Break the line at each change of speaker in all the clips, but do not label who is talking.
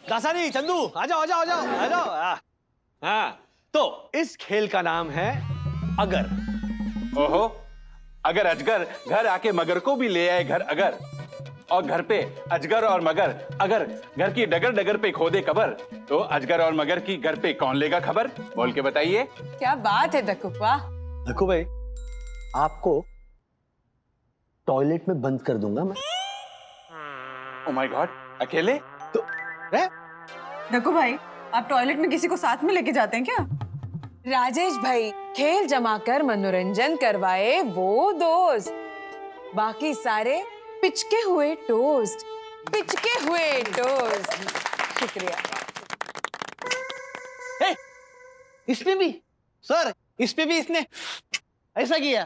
दासानी, चंदू, आ जाओ आ जाओ आ जाओ आ जाओ। हाँ, तो इस खेल का नाम है अगर।
ओहो, अगर अजगर घर आके मगर को भी ले आए घर अगर, और घर पे अजगर और मगर अगर घर की डगर डगर पे खोदे कबर, तो अजगर और मगर की घर पे कौन लेगा खबर? बोल के बताइए।
क्या बात है दक्कू, वाह।
देखो भाई, आपको टॉयलेट में बंद कर दूंगा मैं।
ओ माय गॉड, अकेले?
तो है?
दक्कू भाई, आप टॉयलेट में किसी को साथ में लेके जाते हैं क्या? राजेश भाई, खेल जमाकर मनोरंजन करवाए वो दोस्त, बाकी सारे पिचके हुए टोस्ट, पिचके हुए टोस्ट। शुक्रिया।
इसमें भी सर, इसमें भी इसने ऐसा किया।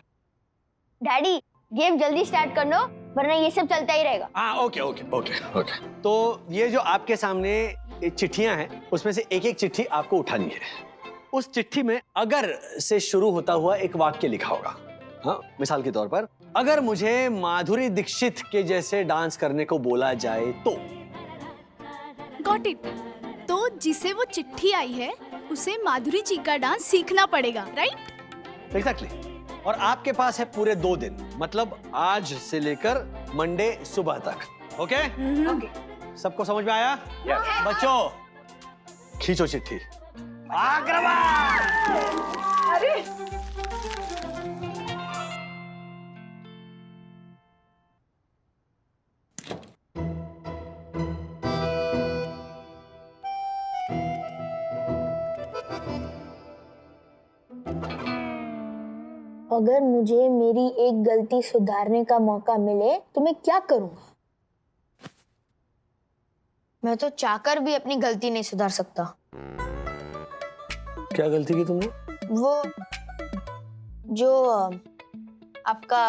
डैडी गेम जल्दी स्टार्ट कर लो वरना ये सब चलता ही रहेगा।
हाँ, ओके ओके ओके ओके। तो ये जो आपके सामने चिट्ठियां हैं, उसमें से एक एक चिट्ठी आपको उठानी है। उस चिट्ठी में अगर से शुरू होता हुआ एक वाक्य लिखा होगा। हाँ, मिसाल के तौर पर, अगर मुझे माधुरी दीक्षित के जैसे डांस करने को बोला जाए तो।
Got it. तो जिसे वो चिट्ठी आई है उसे माधुरी जी का डांस सीखना पड़ेगा, राइट?
एग्जैक्टली। और आपके पास है पूरे 2 दिन, मतलब आज से लेकर मंडे सुबह तक। ओके? सबको समझ में आया? बच्चों, खींचो चिट्ठी। आक्रमण!
अरे
अगर मुझे मेरी एक गलती सुधारने का मौका मिले तो मैं क्या करूंगा? मैं तो चाहकर भी अपनी गलती नहीं सुधार सकता।
क्या गलती की तुमने?
वो जो आपका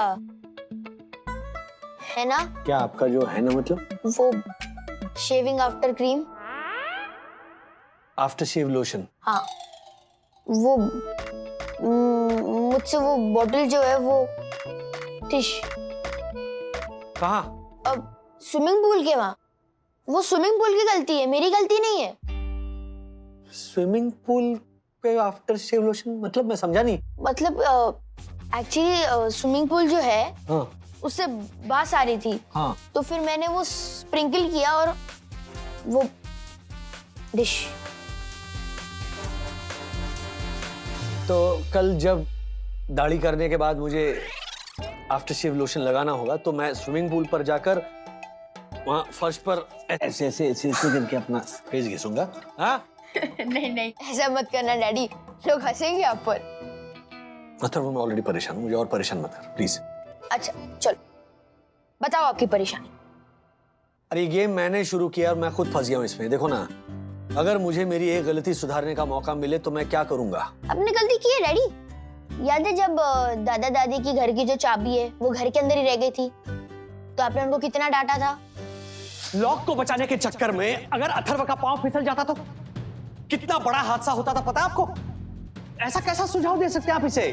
है ना,
क्या आपका जो है ना मतलब?
वो shaving after cream.
After shave lotion.
हाँ, वो मुझसे वो बॉटल जो है वो टिश
कहाँ?
अब स्विमिंग पूल के वहां। वो स्विमिंग पूल की गलती है, मेरी गलती नहीं है।
स्विमिंग पूल पे आफ्टर शेव लोशन मतलब मैं समझा नहीं।
मतलब एक्चुअली स्विमिंग पूल जो है
हाँ
उससे बास आ रही थी।
हाँ।
तो फिर मैंने वो स्प्रिंकल किया और वो डिश।
तो कल जब दाढ़ी करने के बाद मुझे आफ्टर शेव लोशन लगाना होगा तो मैं स्विमिंग पूल पर जाकर वहाँ फर्श पर ऐसे ऐसे ऐसे ऐसे करके अपना फेस घिसूंगा। हाँ?
नहीं नहीं, ऐसा मत करना डैडी, लोग हंसेंगे आप पर।
मतलब मैं ऑलरेडी परेशान हूँ, मुझे और परेशान मत कर प्लीज।
अच्छा चलो बताओ आपकी परेशानी।
अरे ये गेम मैंने शुरू किया और मैं खुद फंस गया हूँ इसमें। देखो ना, अगर मुझे मेरी एक गलती सुधारने का मौका मिले तो मैं क्या करूंगा?
आपने गलती की है डैडी। याद है जब दादा दादी की घर की जो चाबी है वो घर के अंदर ही रह गई थी, तो आपने उनको कितना डांटा था।
लॉक को बचाने के चक्कर में अगर अथर्व का पांव फिसल जाता तो कितना बड़ा हादसा होता था, पता है आपको? ऐसा कैसा सुझाव दे सकते हैं आप इसे?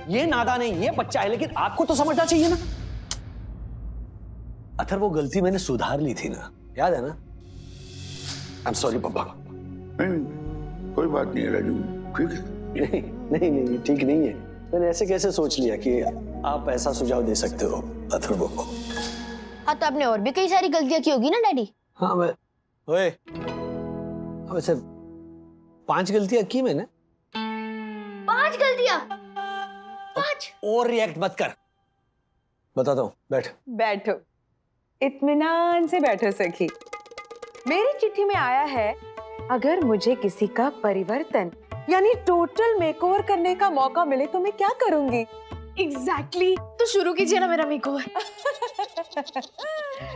ये नादान है, ये बच्चा है, लेकिन आपको तो समझना चाहिए ना। अथर्व, वो गलती मैंने सुधार ली थी ना, याद है ना? आई एम सॉरी पापा।
नहीं, कोई बात नहीं है राजू, ठीक है।
नहीं नहीं नहीं, ठीक नहीं है। मैंने ऐसे कैसे सोच लिया कि आप ऐसा सुझाव दे सकते हो अथर्व को?
हाँ, तो आपने और भी कई सारी गलतियां की होगी ना डैडी।
हाँ मैं ओए, वैसे 5 गलतियां की मैंने।
5 गलतियां? 5?
और रिएक्ट मत कर, बताता हूँ, बैठ।
बैठो, इत्मीनान से बैठो सखी। मेरी चिट्ठी में आया है, अगर मुझे किसी का परिवर्तन यानी टोटल मेकओवर करने का मौका मिले तो मैं क्या करूंगी?
एग्जैक्टली। तो शुरू कीजिए ना मेरा मेकओवर।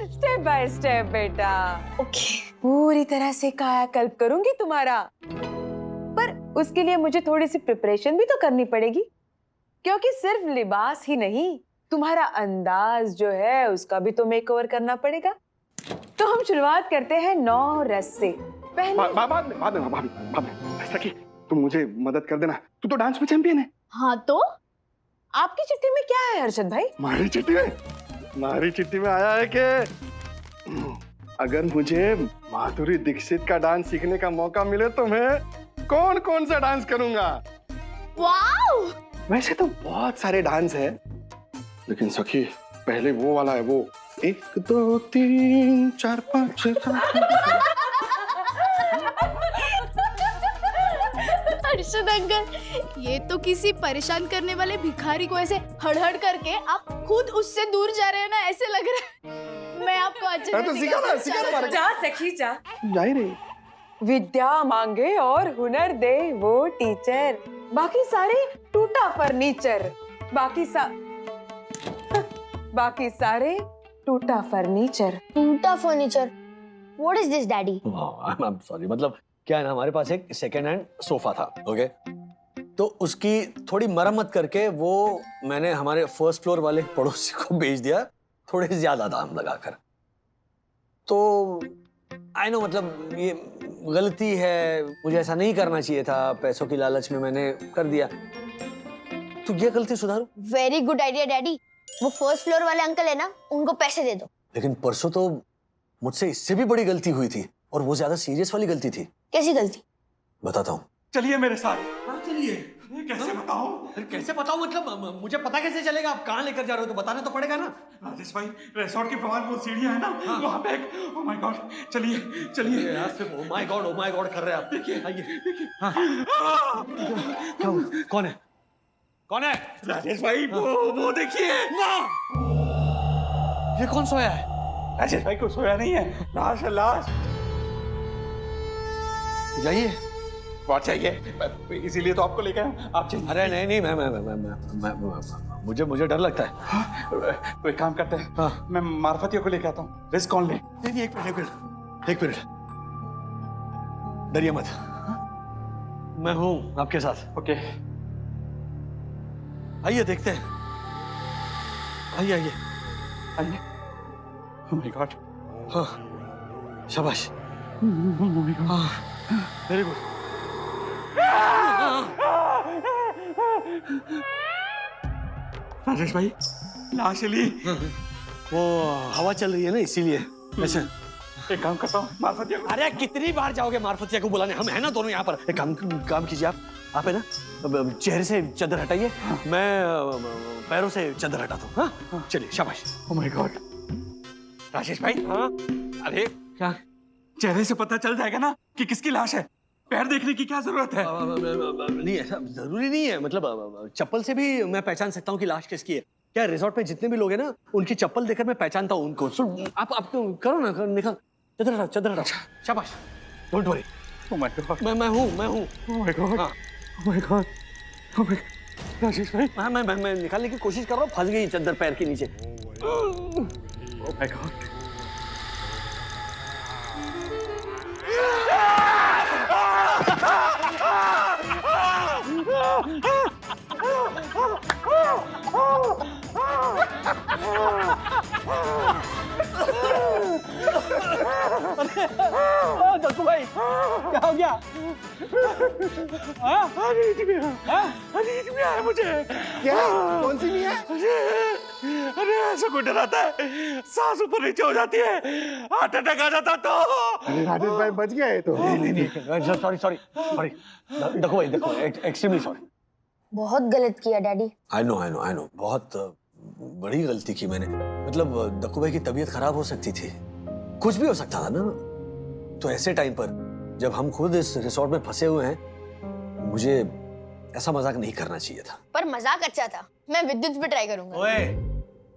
स्टेप बाय स्टेप बेटा। ओके, पूरी तरह से कायाकल्प करूंगी तुम्हारा, पर उसके लिए मुझे थोड़ी सी प्रिपरेशन भी तो करनी पड़ेगी, क्योंकि सिर्फ लिबास ही नहीं, तुम्हारा अंदाज जो है उसका भी तो मेकओवर करना पड़ेगा। तो हम शुरुआत करते हैं 9 रस से। पहले
भाभी, ऐसा कि तुम मुझे मदद कर देना, तू तो डांस में चैंपियन है।
हाँ तो
आपकी चिट्ठी में क्या है हर्षद भाई?
हमारी चिट्ठी में आया है कि अगर मुझे माधुरी दीक्षित का डांस सीखने का मौका मिले तो मैं कौन कौन सा डांस करूंगा।
वाओ!
वैसे तो बहुत सारे डांस है, लेकिन सखी पहले वो वाला है, वो 1 2 3 4 5 6 7।
अर्शद अंकल, ये तो किसी परेशान करने वाले भिखारी को ऐसे हड़ करके आप खुद उससे दूर जा रहे हैं ना, ऐसे लग रहा है। मैं आपको अच्छे
तो सिखा
जा सखी जा।
जा ही रही।
विद्या मांगे और हुनर दे वो टीचर, बाकी सारे टूटा फर्नीचर, बाकी सारे टूटा फर्नीचर।
टूटा furniture? What is this daddy?
I am sorry, मतलब क्या है ना, हमारे पास एक सेकेंड हैंड सोफा था, ओके, तो उसकी थोड़ी मरम्मत करके वो मैंने हमारे फर्स्ट फ्लोर वाले पड़ोसी को बेच दिया, थोड़े ज्यादा दाम लगाकर। तो आई नो, मतलब ये गलती है, मुझे ऐसा नहीं करना चाहिए था, पैसों की लालच में मैंने कर दिया, तो ये गलती सुधारो।
Very good idea daddy. वो फर्स्ट फ्लोर वाले अंकल है ना, उनको पैसे दे दो।
लेकिन परसों तो मुझसे इससे भी बड़ी गलती हुई थी, और वो ज्यादा सीरियस वाली गलती थी।
कैसी गलती?
बताता हूँ।
चलिए मेरे साथ।
चलिए।
कैसे बताओ?
कैसे बताओ, मतलब मुझे पता कैसे चलेगा आप कहाँ लेकर जा रहे हो, तो बताना तो पड़ेगा ना।
राजेश भाई, रिसोर्ट के बाहर वो सीढ़ियां है ना, वहाँ पे एक, ओह माय गॉड, चलिए
यार सिर्फ ओ माय गॉड कर रहे हैं आप।
देखिए,
देखिए। हाँ। क्या हुआ? कौन है?
राजेश भाई, वो देखिए
ना, ये कौन सोया है?
राजेश भाई को सोया नहीं है, लाश है, लाश।
जाइए।
बहुत चाहिए, इसीलिए तो आपको लेकर आया। आप चाहिए?
अरे नहीं, मैं मुझे डर लगता है।
तो एक काम करते हैं,
हाँ।
मैं मार्फतियों को लेकर आता हूँ, रिस्क कौन ले?
नहीं, एक मिनट, डरिए मत, मैं हूँ आपके साथ।
ओके।
आइए देखते हैं, आइए।
ओह माय गॉड।
हाँ, शाबाश। हाँ, वेरी गुड।
राजेश भाई, लाश ली।
वो हवा चल रही है ना, इसीलिए ऐसे।
एक काम करता हूँ, मार्फतिया को।
अरे कितनी बार जाओगे मार्फतिया को बुलाने, हम है ना दोनों यहाँ पर। एक काम कीजिए, आप है ना, अब चेहरे से चादर हटाइए, मैं पैरों से चादर हटाता हूँ। हाँ, चलिए, शाबाश।
ओह माय गॉड। राजेश भाई,
हाँ,
अरे
क्या?
चेहरे से पता चल जाएगा ना कि किसकी लाश है, पैर देखने की क्या जरूरत है?
नहीं, ऐसा जरूरी नहीं है, मतलब चप्पल से भी मैं पहचान सकता हूँ कि लाश किसकी है। क्या रिजॉर्ट में जितने भी लोग हैं ना, उनकी चप्पल देखकर मैं पहचानता हूँ उनको। आप करो ना, निकाल, चादर हटा, शाबाश, don't worry.
Oh my god.
मैं हूँ।
Oh my god.
हाँ।
Oh my god. Oh my, Rajesh भाई।
हाँ, मैं निकालने की कोशिश कर रहा हूँ, फंस गई चादर पैर के नीचे।
ओह माय गॉड।
दक्कू भाई, क्या हो गया?
नींद में आया मुझे।
क्या? कौन सी नहीं है?
अरे ऐसा कोई डराता है, सांस ऊपर नीचे हो जाती है, हार्ट अटैक आ जाता तो।
अरे राजेश भाई बच गए तो।
नहीं, सॉरी, दक्कू भाई, देखो, एक्सट्रीमली सॉरी।
बहुत गलत किया डैडी।
आई नो, बहुत बड़ी गलती की मैंने। मतलब दक्कू भाई की तबीयत खराब हो सकती थी, कुछ भी हो सकता था ना। तो ऐसे टाइम पर जब हम खुद इस रिसोर्ट में फंसे हुए हैं, मुझे ऐसा मजाक नहीं करना चाहिए था।
पर मजाक अच्छा था, मैं विद्युत पे ट्राई करूंगा।
ओए,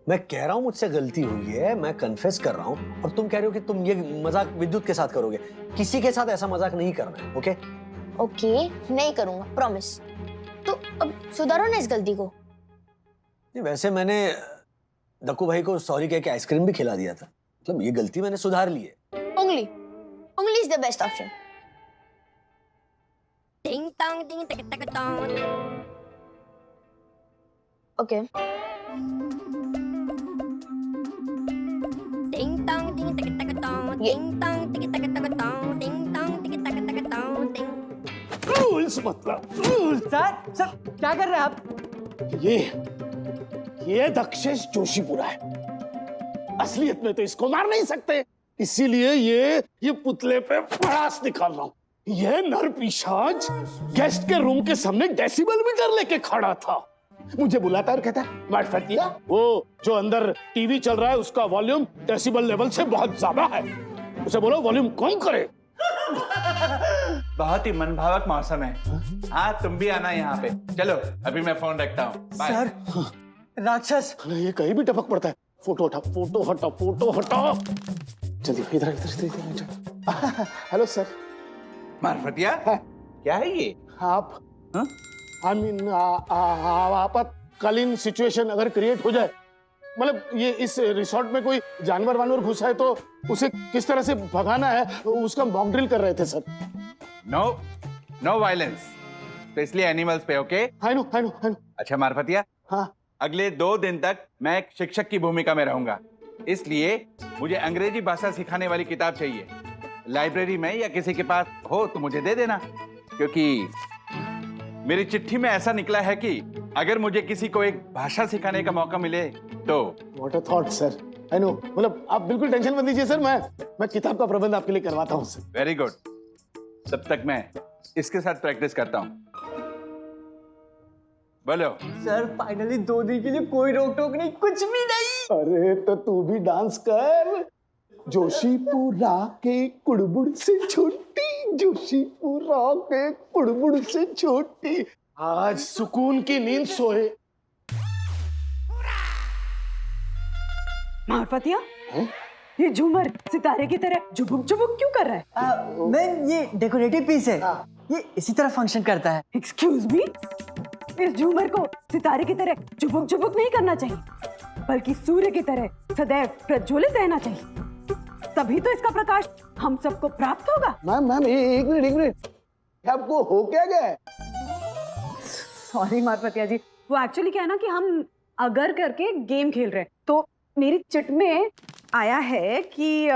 मैं कह रहा हूँ मुझसे गलती हुई है, मैं कन्फेस कर रहा हूँ, और तुम कह रहे हो कि तुम ये मजाक विद्युत के साथ करोगे। किसी के साथ ऐसा मजाक नहीं करना है, ओके?
ओके, नहीं करूंगा, प्रॉमिस। तो अब सुधारो ना इस गलती को।
नहीं, वैसे मैंने दक्कू भाई को सॉरी कह के आइसक्रीम भी खिला दिया था, मतलब ये गलती मैंने सुधार ली है।
उंगली is the best option.
Ding dong ding tic tac dong.
Okay.
Ding dong ding tic tac dong. Ding dong tic tac tac dong. Ding dong tic tac tac dong. Ding.
Rules मतलब rules. Sir क्या कर रहे हैं आप? ये दक्षेश जोशीपुरा है, असलियत में तो इसको मार नहीं सकते,
इसीलिए ये पुतले पे पड़ास निकाल रहा हूँ। ये नर पिशाच गेस्ट के रूम के सामने डेसिबल मीटर लेके खड़ा था। मुझे बुलाता और कहता है मार्फतिया, वो जो अंदर टीवी चल रहा है उसका वॉल्यूम डेसिबल लेवल से बहुत ज्यादा है, उसे बोलो वॉल्यूम कम करे।
बहुत ही मनभावक मौसम है। हाँ, तुम भी आना यहाँ पे। चलो अभी मैं फोन रखता हूँ।
सर, राक्षस।
ये कहीं भी टपक पड़ता है। फोटो हटा, फोटो हटा, फोटो हटा। चलिए इधर इधर इधर। Hello sir.
मार्फतिया, क्या है ये?
आप आई मीन आपातकालीन सिचुएशन अगर क्रिएट हो जाए, मतलब ये इस रिसोर्ट में कोई जानवर वानवर घुसा है तो उसे किस तरह से भगाना है उसका मॉक ड्रिल कर रहे थे sir.
No violence, specially animals पे। Okay,
I know.
अच्छा मार्फतिया,
हाँ,
अगले 2 दिन तक मैं एक शिक्षक की भूमिका में रहूंगा, इसलिए मुझे अंग्रेजी भाषा सिखाने वाली किताब चाहिए। लाइब्रेरी में या किसी के पास हो तो मुझे दे देना, क्योंकि मेरी चिट्ठी में ऐसा निकला है कि अगर मुझे किसी को एक भाषा सिखाने का मौका मिले तो।
What a thought sir. I know, मतलब आप बिल्कुल टेंशन मत लीजिए सर, मैं किताब का प्रबंध आपके लिए करवाता हूँ सर।
वेरी गुड, तब तक मैं इसके साथ प्रैक्टिस करता हूँ। बोलो
सर, फाइनली 2 दिन के लिए कोई रोक टोक नहीं, कुछ भी नहीं।
अरे तो तू भी डांस कर। जोशीपुरा के कुड़बुड़ से छोटी, जोशीपुरा के कुड़बुड़ से छोटी, आज सुकून की नींद सोए।
मार्फतिया, ये झूमर सितारे की तरह झुबुक झुबुक क्यों कर रहा है?
मैम, ये डेकोरेटिव पीस है, ये इसी तरह फंक्शन करता है।
एक्सक्यूज मी, इस झूमर को सितारे की तरह झुबुक झुबुक नहीं करना चाहिए, बल्कि सूर्य की तरह सदैव प्रज्वलित रहना चाहिए, तभी तो इसका प्रकाश हम सबको प्राप्त होगा।
मैम एक मिनट, आपको हो क्या गया?
सॉरी मार्फतिया जी, वो एक्चुअली क्या है ना कि हम अगर करके गेम खेल रहे हैं, तो मेरी चिट में आया है कि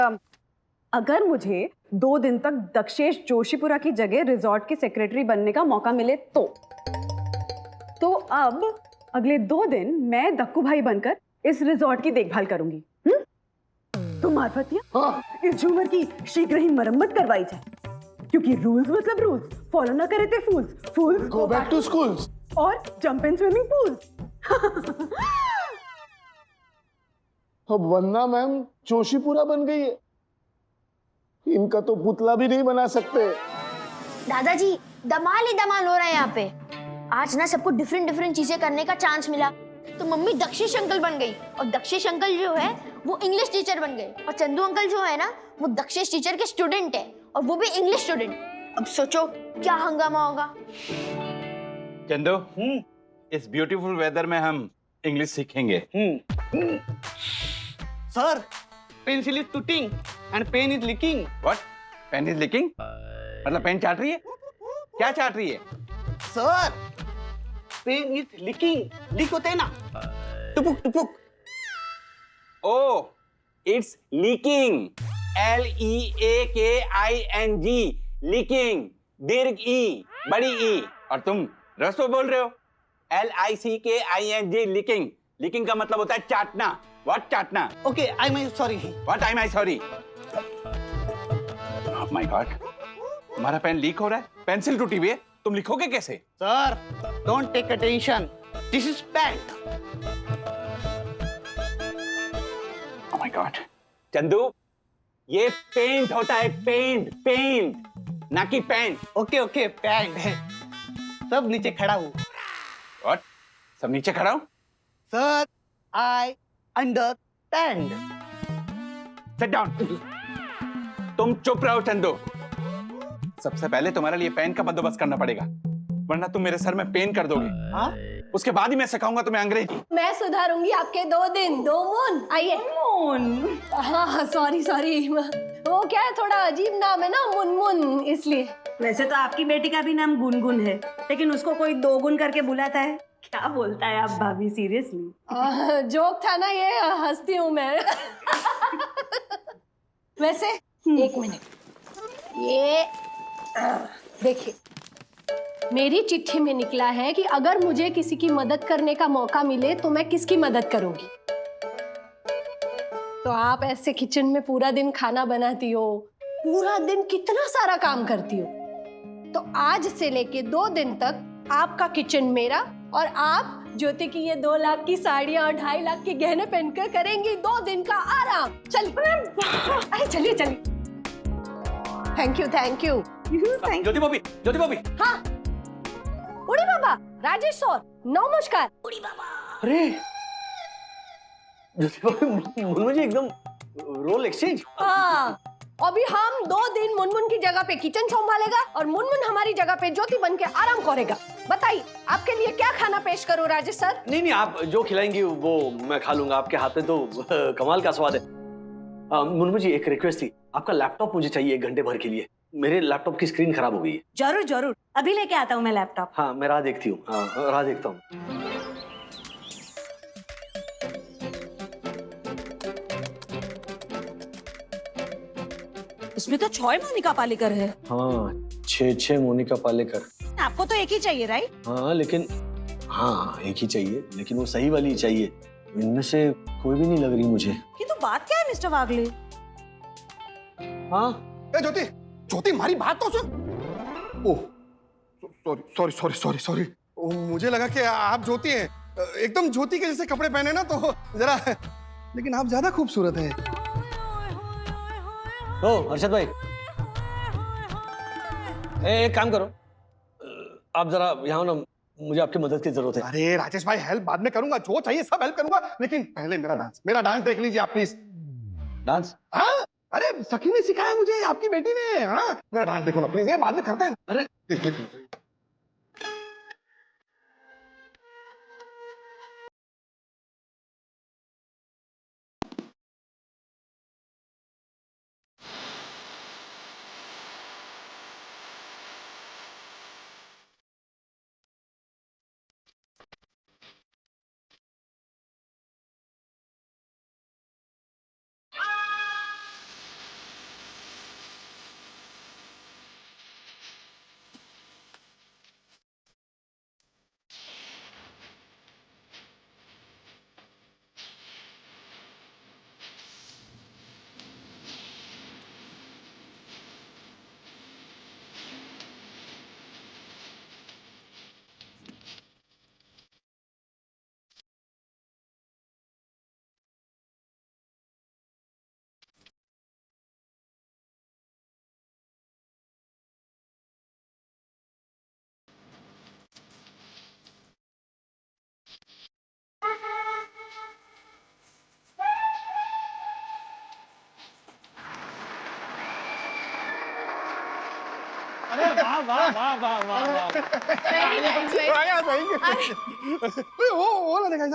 अगर मुझे 2 दिन तक दक्षेश जोशीपुरा की जगह रिजॉर्ट के सेक्रेटरी बनने का मौका मिले तो अब अगले 2 दिन मैं दक्कू भाई बनकर इस रिजॉर्ट की देखभाल करूंगी। तो मार्फतिया,
हाँ।
इस झूमर की शीघ्र ही मरम्मत करवाई जाए, क्योंकि रूल्स मतलब रूल्स, फॉलो ना करे थे फूल्स
गो बैक टू स्कूल्स
और जंप इन स्विमिंग पूल।
अब वंदना मैम जोशीपुरा बन गई है, इनका तो पुतला भी नहीं बना सकते।
दादाजी धमाल ही धमाल हो रहा है यहाँ पे। आज ना सबको डिफरेंट चीजें करने का चांस मिला, तो मम्मी दक्षेश अंकल बन गई, और दक्षेश अंकल जो है वो इंग्लिश टीचर बन गए, और चंदू अंकल जो है ना वो दक्षेश टीचर के स्टूडेंट है, और वो भी इंग्लिश स्टूडेंट। अब सोचो क्या हंगामा होगा।
चंदू, इस ब्यूटीफुल वेदर में हम इंग्लिश सीखेंगे।
सर, पेंसिल इज टूटिंग and pen is leaking.
What? Pen is leaking? मतलब पेन चाट रही है? क्या चाट रही है?
Sir, pen is leaking, leaking होते हैं ना, टुपुक टुपुक।
Oh, it's leaking, LEAKING, leaking, दीर्घ ई, बड़ी ई, और तुम रसो बोल रहे हो, LICKING, लीकिंग। लीकिंग का मतलब होता है चाटना। व्हाट चाटना?
Okay, I am sorry.
What I am sorry? Oh my god, तुम्हारा पेन लीक हो रहा है, पेंसिल टूटी हुई है, तुम लिखोगे कैसे?
Sir, don't take attention, this is paint.
Oh my god, Chandu, ये पेंट होता है, पेंट, ना कि पेन।
ओके, पेंट है। सब नीचे खड़ा हूँ।
व्हाट? सब नीचे खड़ा हूं?
Sir, I understand.
Sit down. तुम चुप रहो चंदू। सबसे पहले तुम्हारे लिए पेन का बंदोबस्त करना पड़ेगा, वरना तुम मेरे सर में पेन कर दोगे।
हाँ?
उसके बाद ही मैं सिखाऊंगा तुम्हें अंग्रेजी।
मैं सुधारूंगी आपके 2 दिन 2 मून। आइए।
मून?
हाँ, सॉरी, वो क्या है, थोड़ा अजीब नाम है ना, मुनमुन, इसलिए।
वैसे तो आपकी बेटी का भी नाम गुनगुन है, लेकिन उसको कोई 2 गुण करके बुलाता है। क्या बोलता है आप भाभी, सीरियसली?
जोक था ना ये, हंसती हूँ मैं। वैसे 1 मिनट, ये देखिए, मेरी चिट्ठी में निकला है कि अगर मुझे किसी की मदद करने का मौका मिले तो मैं किसकी मदद करूंगी। तो आप ऐसे किचन में पूरा दिन खाना बनाती हो, पूरा दिन कितना सारा काम करती हो, तो आज से लेके 2 दिन तक आपका किचन मेरा, और आप ज्योति की ये 2 लाख की साड़ियाँ और 2.5 लाख के गहने पहनकर करेंगी 2 दिन का आराम। चलिए, अरे चलिए चलिए। Thank you, thank you.
Jyoti भाभी, ज्योति भाभी।
हाँ, उड़ी बाबा, राजेश सर, नमस्कार। उड़ी बाबा।
अरे ज्योति भाभी, मुझे एकदम रोल एक्सचेंज।
हाँ, अभी हम 2 दिन मुनमुन की जगह पे किचन संभालेगा और मुनमुन हमारी जगह पे ज्योति बन के आराम करेगा। बताइए, आपके लिए क्या खाना पेश करूं राजेश सर?
नहीं, आप जो खिलाएंगी वो मैं खा लूंगा। आपके हाथ में तो कमाल का स्वाद है। मुनमुन जी, एक रिक्वेस्ट थी, आपका लैपटॉप मुझे चाहिए 1 घंटे भर के लिए। मेरे लैपटॉप की स्क्रीन खराब हो गई है।
जरूर जरूर, अभी लेके आता हूँ मैं लैपटॉप।
हाँ, मैं राह देखती हूँ। राह देखता हूँ।
इसमें तो 6 मोनिका पालेकर है।
हाँ, 6 मोनिका पालेकर।
आपको तो एक ही चाहिए, राइट?
हाँ, लेकिन हाँ एक ही चाहिए, लेकिन वो सही वाली ही चाहिए। इनमें से कोई भी नहीं लग रही मुझे।
ये तो बात क्या है मिस्टर वागले?
हाँ,
ए ज्योति, ज्योति हमारी बात तो सुन। ओह, सॉरी सॉरी सॉरी सॉरी। मुझे लगा कि आप ज्योति हैं, एकदम ज्योति के जैसे कपड़े पहने ना, तो जरा, लेकिन आप ज्यादा खूबसूरत हैं।
ओ हर्षद भाई, एक काम करो, आप जरा यहाँ ना, मुझे आपकी मदद की जरूरत है।
अरे राजेश भाई, हेल्प बाद में करूंगा, जो चाहिए सब हेल्प करूंगा, लेकिन पहले मेरा डांस देख लीजिए आप प्लीज।
डांस?
हाँ, अरे सखी ने सिखाया मुझे, आपकी बेटी ने। हाँ, मेरा डांस देखो ना प्लीज, ये बाद में करते हैं। अरे देख।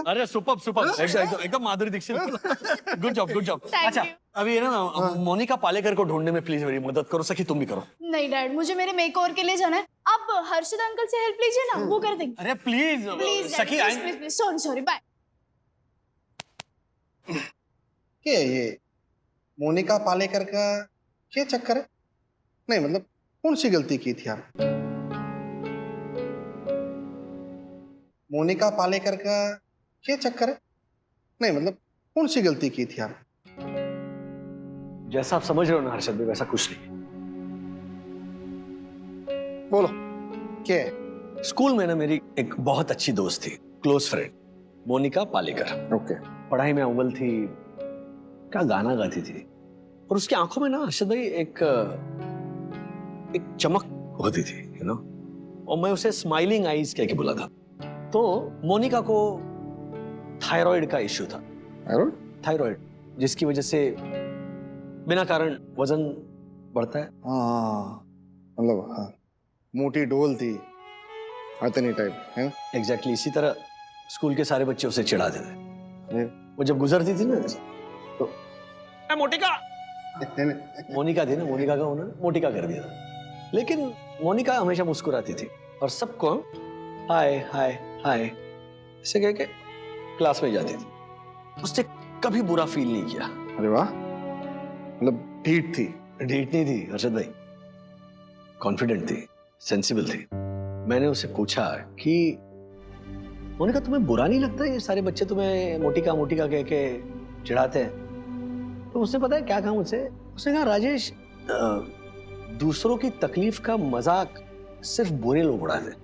अरे सुपर एकदम Madhuri Dixit. Good job, good job. अच्छा, अभी ना मोनिका पालेकर को ढूंढने में प्लीज मेरी मदद करो। सखी तुम भी करो।
नहीं डैड, मुझे मेरे मेकओवर के लिए जाना है। आप हर्षद अंकल से हेल्प लीजिए ना, वो कर देंगे।
अरे प्लीज
प्लीज
सखी,
प्लीज, सॉरी बाय।
क्या ये मोनिका पालेकर का क्या चक्कर है? नहीं मतलब कौन सी गलती की थी आप? मोनिका पालेकर का क्या चक्कर है? नहीं मतलब कौन सी गलती की थी आप?
जैसा आप समझ रहे हो ना हर्षद भाई, वैसा कुछ नहीं।
बोलो क्या है?
स्कूल में ना मेरी एक बहुत अच्छी दोस्त थी, close friend, Monica Palekar.
Okay.
पढ़ाई में अव्वल थी, क्या गाना गाती थी, और उसकी आंखों में ना हर्षद भाई एक चमक होती थी, यू नो, और मैं उसे स्माइलिंग आईज कह के बुला था। तो मोनिका को थायराइड का इश्यू था। थायराइड, जिसकी वजह से बिना कारण वजन बढ़ता है।
हाँ, मतलब हाँ, मोटी डोल थी, हथनी टाइप है।
एग्जैक्टली इसी तरह स्कूल के सारे बच्चे उसे चिढ़ाते थे। वो जब गुजरती थी ना तो मोटिका, मोनिका थी ना, मोनिका का उन्होंने मोटिका कर दिया था। लेकिन मोनिका हमेशा मुस्कुराती थी और सबको हाय हाय हाय ऐसे कह के क्लास में जाती थी। उसने कभी बुरा फील नहीं किया।
अरे वाह, मतलब ढीठ थी?
ढीठ नहीं थी हर्षद भाई, कॉन्फिडेंट थी, सेंसिबल थी। मैंने उसे पूछा कि मोनिका तुम्हें बुरा नहीं लगता ये सारे बच्चे तुम्हें मोटिका मोटिका कह के चिढ़ाते हैं? तो उसने पता है क्या कहा मुझसे? उसने कहा राजेश, दूसरों की तकलीफ का मजाक सिर्फ बुरे लोग उड़ाते हैं।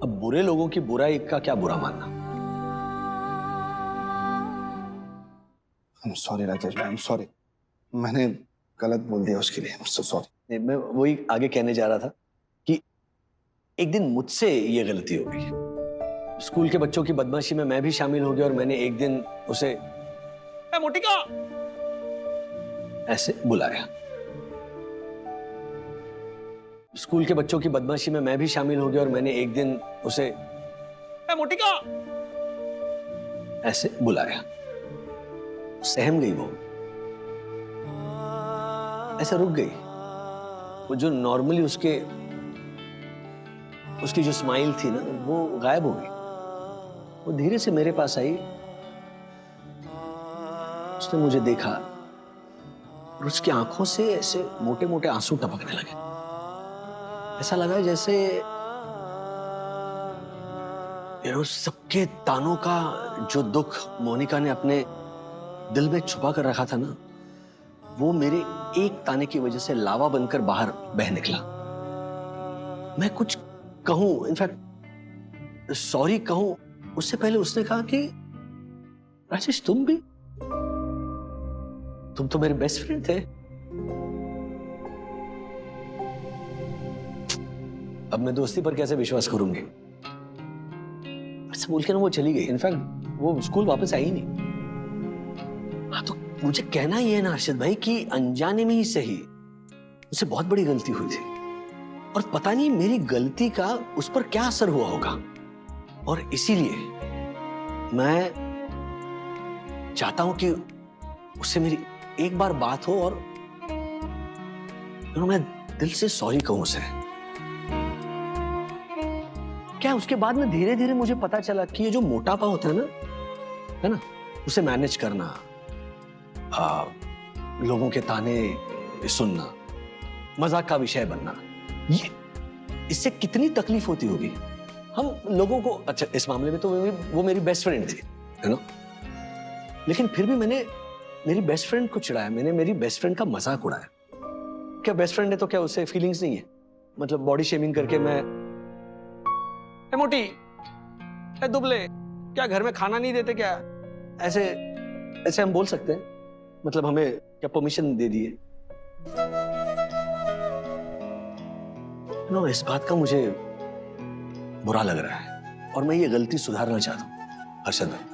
अब बुरे लोगों की बुराई का क्या बुरा मानना।
सॉरी राजेश भाई, सॉरी, मैंने गलत बोल दिया उसके लिए, सॉरी।
मैं वही आगे कहने जा रहा था कि एक दिन मुझसे ये गलती हो गई। स्कूल के बच्चों की बदमाशी में मैं भी शामिल हो गया और मैंने एक दिन उसे मोटी का ऐसे बुलाया। स्कूल के बच्चों की बदमाशी में मैं भी शामिल हो गया और मैंने एक दिन उसे मोटी का ऐसे बुलाया। सहम गई वो, ऐसे रुक गई। वो जो नॉर्मली उसकी जो स्माइल थी ना, वो गायब हो गई। वो धीरे से मेरे पास आई, उसने मुझे देखा और उसकी आंखों से ऐसे मोटे मोटे आंसू टपकने लगे। ऐसा लगा जैसे सबके तानों का जो दुख मोनिका ने अपने दिल में छुपा कर रखा था ना, वो मेरे एक ताने की वजह से लावा बनकर बाहर बह निकला। मैं कुछ कहूं, इनफैक्ट सॉरी कहूं, उससे पहले उसने कहा कि राजेश तुम तो मेरे बेस्ट फ्रेंड थे। अब मैं दोस्ती पर कैसे विश्वास करूंगी? ऐसे बोल के ना वो चली गई। इनफैक्ट वो स्कूल वापस आई ही नहीं। हाँ, तो मुझे कहना ही है ना अर्शद भाई कि अनजाने में ही सही मुझसे बहुत बड़ी गलती हुई थी और पता नहीं मेरी गलती का उस पर क्या असर हुआ होगा। और इसीलिए मैं चाहता हूं कि उससे मेरी एक बार बात हो और मैं दिल से सॉरी कहूं उसे। क्या उसके बाद में धीरे धीरे मुझे पता चला कि ये जो मोटापा होता है ना, उसे मैनेज करना, लोगों के ताने सुनना, मजाक का विषय बनना, ये इससे कितनी तकलीफ होती होगी हम लोगों को। अच्छा, इस मामले में तो वो मेरी बेस्ट फ्रेंड थी, है ना, लेकिन फिर भी मैंने मेरी बेस्ट फ्रेंड को चिढ़ाया, मैंने मेरी बेस्ट फ्रेंड का मजाक उड़ाया। क्या बेस्ट फ्रेंड है तो क्या उससे फीलिंग्स नहीं है? मतलब बॉडी शेमिंग करके मैं मोटी, दुबले, क्या घर में खाना नहीं देते क्या? ऐसे हम बोल सकते हैं? मतलब हमें क्या परमिशन दे दिए? नो, इस बात का मुझे बुरा लग रहा है और मैं ये गलती सुधारना चाहता हूं अर्शद भाई,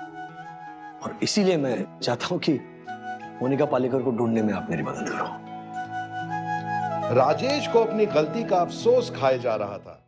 और इसीलिए मैं चाहता हूं कि मोनिका पालेकर को ढूंढने में आप मेरी मदद करो।
राजेश को अपनी गलती का अफसोस खाए जा रहा था।